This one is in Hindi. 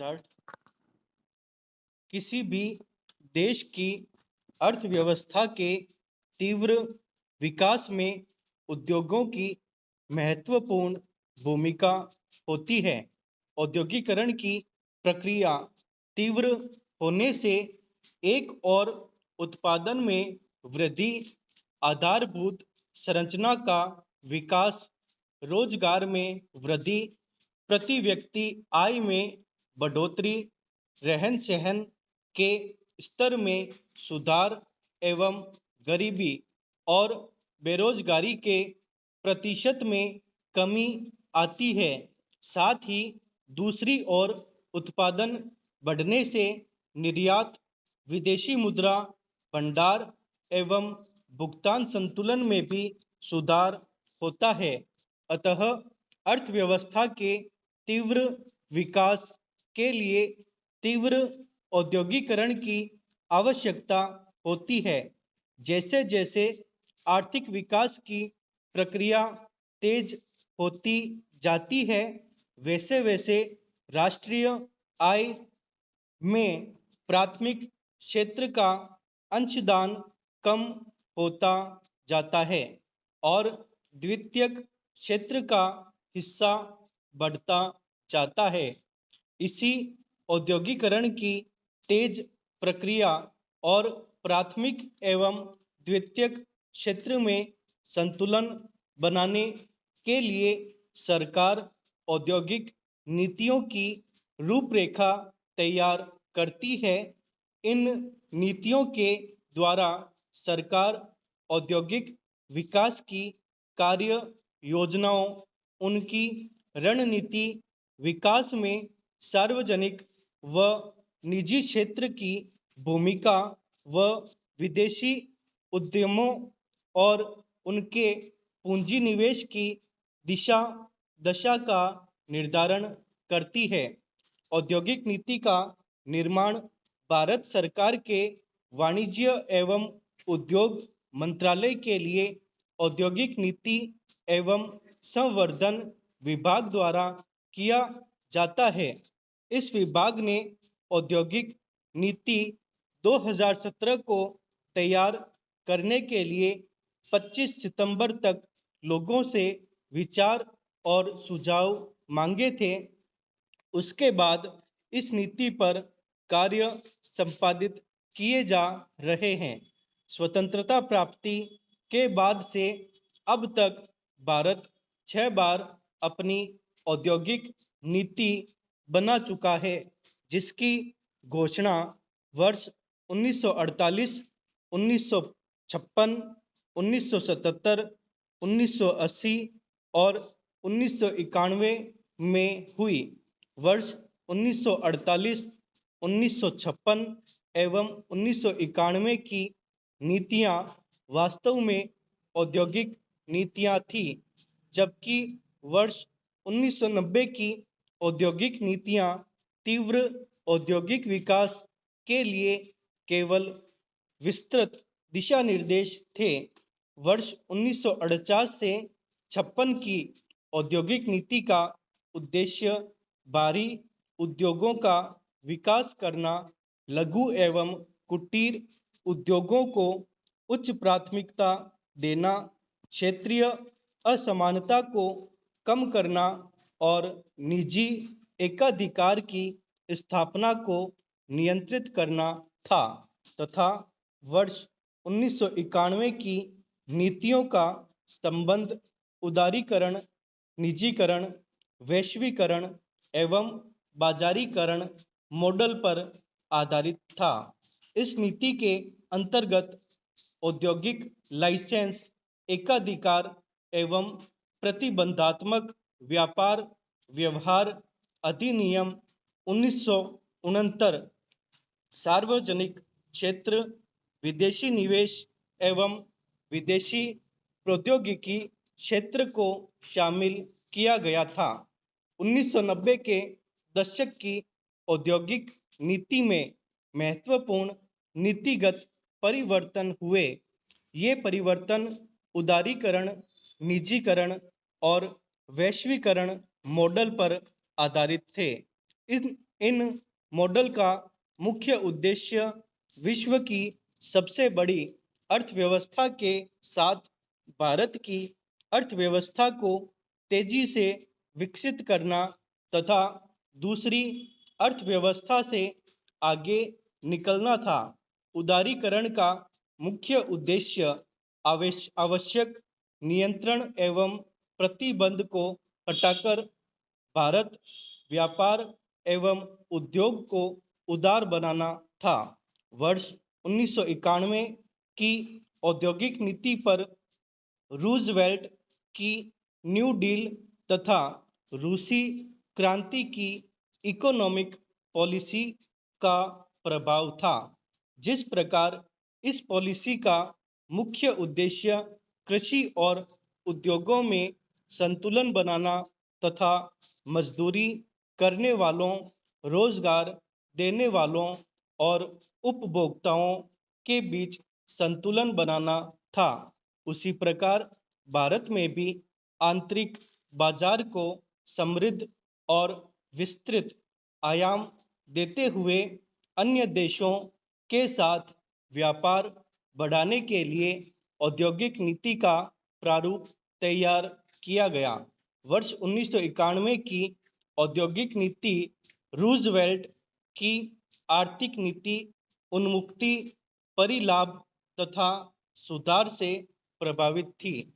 स्टार्ट। किसी भी देश की अर्थव्यवस्था के तीव्र विकास में उद्योगों की महत्वपूर्ण भूमिका होती है। औद्योगिकरण की प्रक्रिया तीव्र होने से एक और उत्पादन में वृद्धि, आधारभूत संरचना का विकास, रोजगार में वृद्धि, प्रति व्यक्ति आय में बढ़ोतरी, रहन सहन के स्तर में सुधार एवं गरीबी और बेरोजगारी के प्रतिशत में कमी आती है। साथ ही दूसरी ओर उत्पादन बढ़ने से निर्यात, विदेशी मुद्रा भंडार एवं भुगतान संतुलन में भी सुधार होता है। अतः अर्थव्यवस्था के तीव्र विकास के लिए तीव्र औद्योगिकरण की आवश्यकता होती है। जैसे जैसे आर्थिक विकास की प्रक्रिया तेज होती जाती है, वैसे वैसे राष्ट्रीय आय में प्राथमिक क्षेत्र का अंशदान कम होता जाता है और द्वितीयक क्षेत्र का हिस्सा बढ़ता जाता है। इसी औद्योगिकरण की तेज प्रक्रिया और प्राथमिक एवं द्वितीयक क्षेत्र में संतुलन बनाने के लिए सरकार औद्योगिक नीतियों की रूपरेखा तैयार करती है। इन नीतियों के द्वारा सरकार औद्योगिक विकास की कार्य योजनाओं, उनकी रणनीति, विकास में सार्वजनिक व निजी क्षेत्र की भूमिका व विदेशी उद्यमों और उनके पूंजी निवेश की दिशा दशा का निर्धारण करती है। औद्योगिक नीति का निर्माण भारत सरकार के वाणिज्य एवं उद्योग मंत्रालय के लिए औद्योगिक नीति एवं संवर्धन विभाग द्वारा किया जाता है। इस विभाग ने औद्योगिक नीति 2017 को तैयार करने के लिए 25 सितंबर तक लोगों से विचार और सुझाव मांगे थे। उसके बाद इस नीति पर कार्य संपादित किए जा रहे हैं। स्वतंत्रता प्राप्ति के बाद से अब तक भारत 6 बार अपनी औद्योगिक नीति बना चुका है, जिसकी घोषणा वर्ष 1948, 1956, 1977, 1980 और 1991 में हुई। वर्ष 1948, 1956 एवं 1991 की नीतियां वास्तव में औद्योगिक नीतियां थी, जबकि वर्ष 1990 की औद्योगिक नीतियां तीव्र औद्योगिक विकास के लिए केवल विस्तृत दिशा निर्देश थे। वर्ष 1949 से 56 की औद्योगिक नीति का उद्देश्य भारी उद्योगों का विकास करना, लघु एवं कुटीर उद्योगों को उच्च प्राथमिकता देना, क्षेत्रीय असमानता को कम करना और निजी एकाधिकार की स्थापना को नियंत्रित करना था तथा वर्ष 1991 की नीतियों का संबंध उदारीकरण, निजीकरण, वैश्वीकरण एवं बाजारीकरण मॉडल पर आधारित था। इस नीति के अंतर्गत औद्योगिक लाइसेंस, एकाधिकार एवं प्रतिबंधात्मक व्यापार व्यवहार अधिनियम 1969, सार्वजनिक क्षेत्र, विदेशी निवेश एवं विदेशी प्रौद्योगिकी क्षेत्र को शामिल किया गया था। 1990 के दशक की औद्योगिक नीति में महत्वपूर्ण नीतिगत परिवर्तन हुए। ये परिवर्तन उदारीकरण, निजीकरण और वैश्वीकरण मॉडल पर आधारित थे। इन इन मॉडल का मुख्य उद्देश्य विश्व की सबसे बड़ी अर्थव्यवस्था के साथ भारत की अर्थव्यवस्था को तेजी से विकसित करना तथा दूसरी अर्थव्यवस्था से आगे निकलना था। उदारीकरण का मुख्य उद्देश्य आवश्यक नियंत्रण एवं प्रतिबंध को हटाकर भारत व्यापार एवं उद्योग को उदार बनाना था। वर्ष 1991 की औद्योगिक नीति पर रूजवेल्ट की न्यू डील तथा रूसी क्रांति की इकोनॉमिक पॉलिसी का प्रभाव था। जिस प्रकार इस पॉलिसी का मुख्य उद्देश्य कृषि और उद्योगों में संतुलन बनाना तथा मजदूरी करने वालों, रोजगार देने वालों और उपभोक्ताओं के बीच संतुलन बनाना था, उसी प्रकार भारत में भी आंतरिक बाजार को समृद्ध और विस्तृत आयाम देते हुए अन्य देशों के साथ व्यापार बढ़ाने के लिए औद्योगिक नीति का प्रारूप तैयार किया गया। वर्ष 1991 की औद्योगिक नीति रूजवेल्ट की आर्थिक नीति उन्मुक्ति, परिलाभ तथा सुधार से प्रभावित थी।